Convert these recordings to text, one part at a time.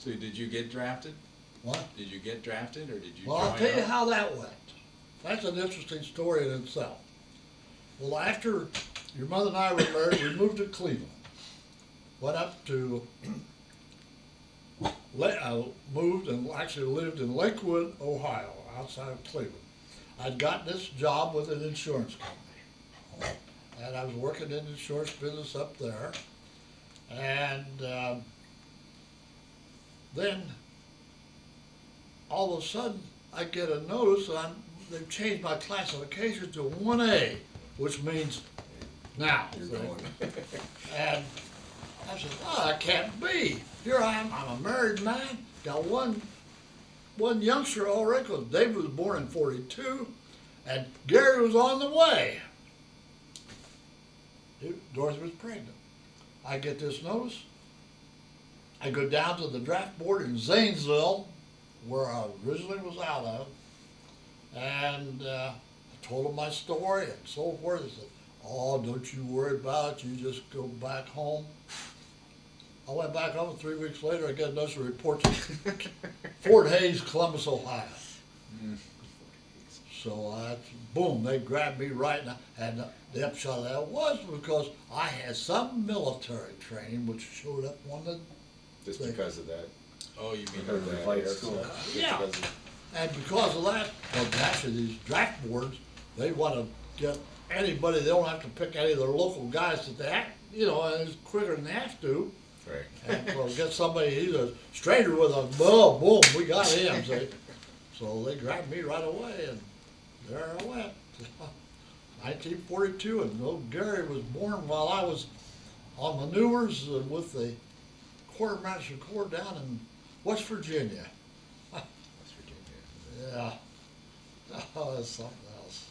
So did you get drafted? What? Did you get drafted, or did you Well, I'll join tell you up? how that went. That's an interesting story in itself. Well, after your mother and I were married, we moved to Cleveland. Went up to, moved and actually lived in Lakewood, Ohio, outside of Cleveland. I'd got this job with an insurance company. And I was working in the insurance business up there. And then all of a sudden, I get a notice that they've changed my classification to 1A, which means now. You're going. And I said, oh, that can't be. Here I am, I'm a married man, got one youngster already, because David was born in 42, and Gary was on the way. Dorothy was pregnant. I get this notice. I go down to the draft board in Zanesville, where I originally was out of, and I told them my story and so forth. They said, oh, don't you worry about it, you just go back home. I went back home, and 3 weeks later I got a notice of report to Fort Hays, Columbus, Ohio. So boom, they grabbed me right now, and the upshot of that was because I had some military training which showed up on the Just thing. because of that. Oh, you mean Because of the that flight air school. stuff? Just Yeah. because of- And because of that, well, actually these draft boards, they want to get anybody, they don't have to pick any of their local guys that they act, and it's quicker than they have to. Right. And well, get somebody, he's a stranger with a, boom, boom, we got him, see. So they grabbed me right away, and there I went. 1942, and old Gary was born while I was on maneuvers with the Quartermaster Corps down in West Virginia. West Virginia. Yeah. Oh, that's something else.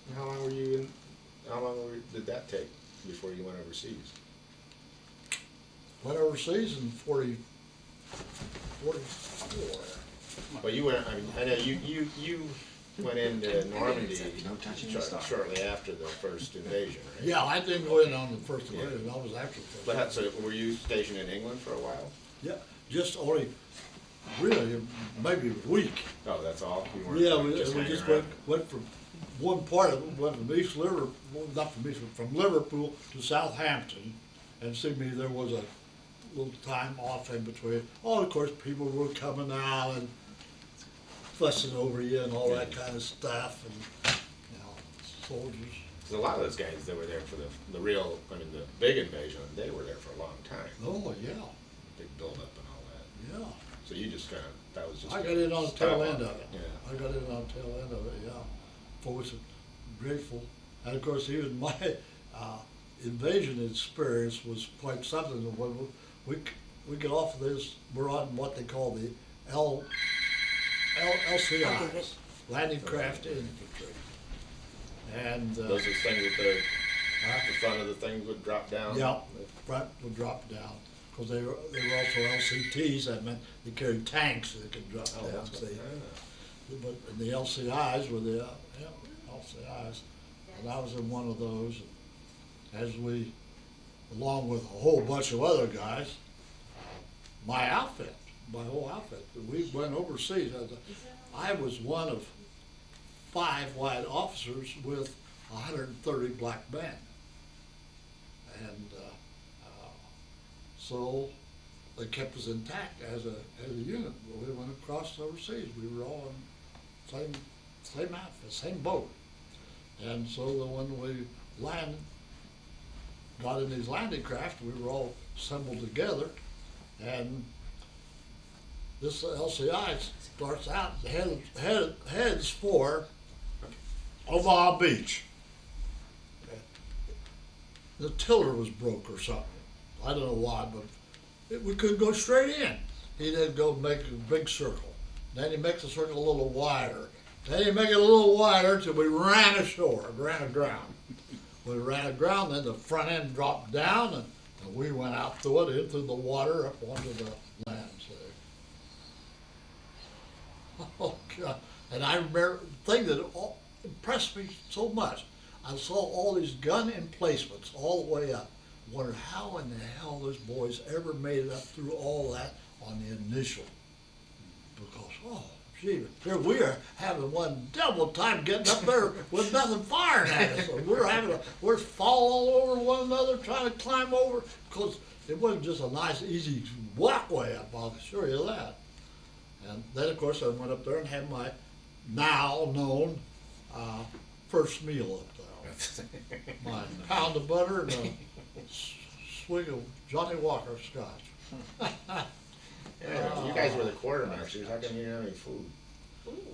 And how long did that take before you went overseas? Went overseas in 44. Well, you went, I know you went into Normandy No touching the star. shortly after the first invasion, right? Yeah, I didn't go in on the first Yeah. invasion, I was after the first. But so were you stationed in England for a while? Yeah, just only, really, maybe a week. Oh, that's all? You weren't Yeah, like, we hanging just around? went from, one part of it, went from East Liverpool, not from East, from Liverpool to Southampton. And see me, there was a little time off in between. Oh, of course, people were coming out and fussing over you and all that kind of stuff, and, soldiers. 'Cause a lot of those guys that were there for the real, the big invasion, they were there for a long time. Oh, yeah, Big buildup and all that. yeah. So you just that was just. I got in on the tail stop end on of it. Yeah. I got in on the tail end of it, yeah. For which I'm grateful. And of course, even my invasion experience was quite something. When we get off of this, we're on what they call the LCIs, Landing Craft Infantry. And Those are things with the front of the things would drop down? yeah, front would drop down, because they were also LCTs. That meant they carried tanks that could drop Oh, down. that's See. good. But the LCIs were the LCIs, and I was in one of those. As we, along with a whole bunch of other guys, my whole outfit, we went overseas. I was one of 5 white officers with 130 black men, and so they kept us intact as a unit. When we went across overseas, we were all in same outfit, same boat. And so when we got in these landing craft, we were all assembled together, and this LCI starts out heads for Omaha Beach. The tiller was broke or something. I don't know why, but we couldn't go straight in. He then go make a big circle. Then he makes the circle a little wider. Then he make it a little wider till we ran ashore, ran aground. We ran aground, then the front end dropped down, and we went out through it, into the water, up onto the land. So. Oh, God. And I remember the thing that impressed me so much. I saw all these gun emplacements all the way up. wondered how in the hell those boys ever made it up through all that on the initial. Because, oh, gee, here we are having one double time getting up there with nothing firing at us. So we're falling all over one another trying to climb over, because it wasn't just a nice, easy walkway up, I'll assure you that. And then, of course, I went up there and had my now known first meal up there. My pound of butter and a swig of Johnny Walker scotch. Yeah, you guys were the quartermasters. How come you didn't have any food?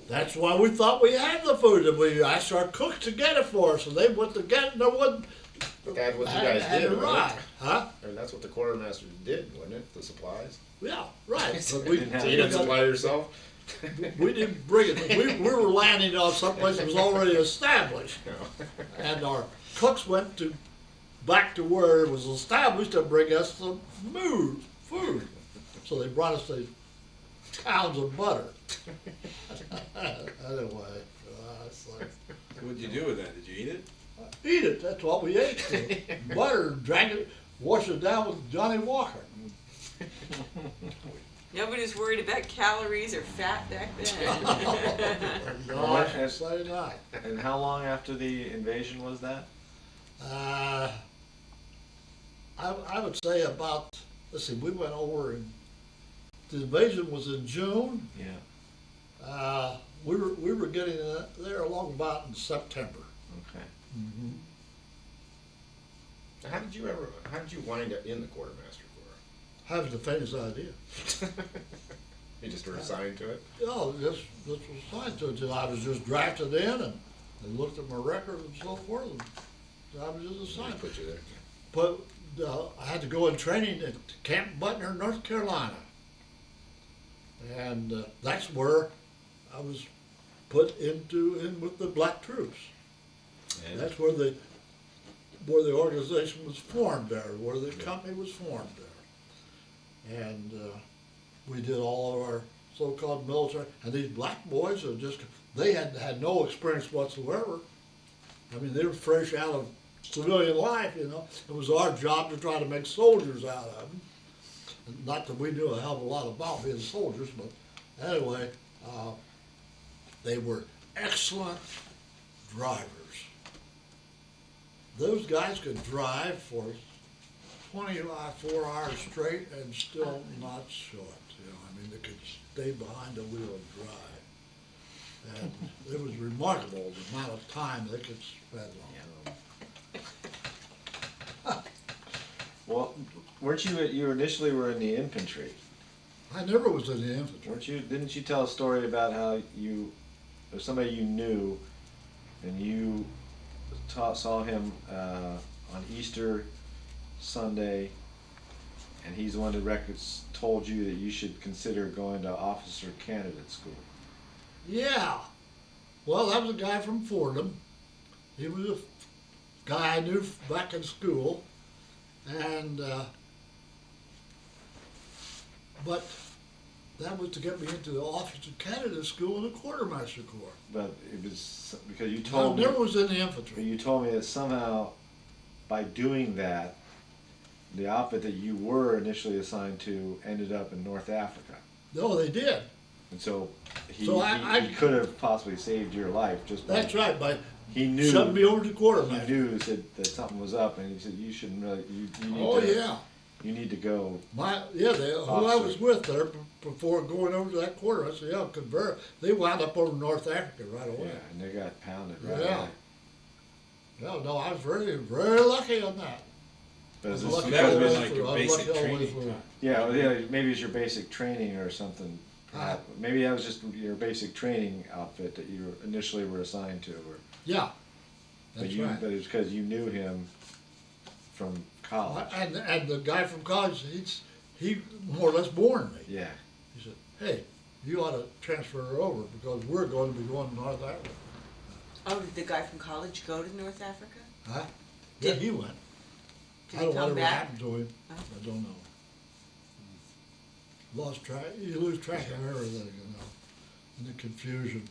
That's why we thought we had the food, and we asked our cooks to get it for us, and they went to get it, and no one But that's what you had, guys had did, it wasn't right. it? Huh? I mean, that's what the quartermasters did, wasn't it? The supplies. Yeah, right. But So you didn't supply yourself? we didn't bring it. We were landing on someplace that was already established, No. and our cooks went back to where it was established to bring us some food. So they brought us these pounds of butter. Anyway, it's like, What'd you do with that? Did you eat it? eat it. That's what we ate. So butter, drank it, washed it down with Johnny Walker. Nobody was worried about calories or fat back then. Gosh, I say not. And how long after the invasion was that? I would say about, let's see, we went over the invasion was in June. Yeah. We were getting there along about in September. Okay. Mm-hmm. How did you wind up in the quartermaster corps? Having the faintest idea. You just were assigned to it? Oh, this was assigned to it. I was just drafted in, and they looked at my record and so forth, and I was just They assigned. just put you there. But I had to go in training at Camp Butner, North Carolina. And that's where I was put in with the black troops. And That's where the organization was formed there, where the company was formed there. And we did all of our so-called military, and these black boys are just, they had no experience whatsoever. I mean, they were fresh out of civilian life, you know. It was our job to try to make soldiers out of them. Not that we knew a hell of a lot about being soldiers, but anyway, they were excellent drivers. Those guys could drive for 24 hours straight and still not short. You know, I mean, they could stay behind the wheel and drive. And it was remarkable the amount of time they could spend on them. Well, weren't you initially were in the infantry? I never was in the infantry. Weren't you? Didn't you tell a story about how there's somebody you knew, and you saw him on Easter Sunday, and he's the one that told you that you should consider going to officer candidate school. Yeah. Well, that was a guy from Fordham. He was a guy I knew back in school. And, but that was to get me into the officer candidate school in the quartermaster corps. But it was because you I told me. never was in the But infantry. you told me that somehow, by doing that, the outfit that you were initially assigned to ended up in North Africa, No, they did. and so he So he could have possibly saved your life just by. That's right, by He knew. shoving me over to He quartermaster. knew that something was up, and he said you shouldn't really. You need Oh, to. yeah. You need to go. Who I was with there before going over to that quarter, I said, yeah, convert. They wound up over North Africa right away. Yeah, and they got pounded right Yeah. away. Yeah, no, I was very, very lucky on that. But is I was this lucky So that always was like for- your I was basic lucky always training for- time. Yeah, well, yeah, maybe it's your basic training or something. Ah. Maybe that was just your basic training outfit that you initially were assigned to, or Yeah, but that's you, right. but it's because you knew him from college. And the guy from college, he more or less warned me. Yeah, He said, hey, you ought to transfer her over because we're going to be going to North Africa. Oh, did the guy from college go to North Africa? Huh? Yeah, Did- he went. Did I he don't know come whatever back? happened to him. Oh. I don't know. Lost track. You lose track of everything, you know, in the confusion.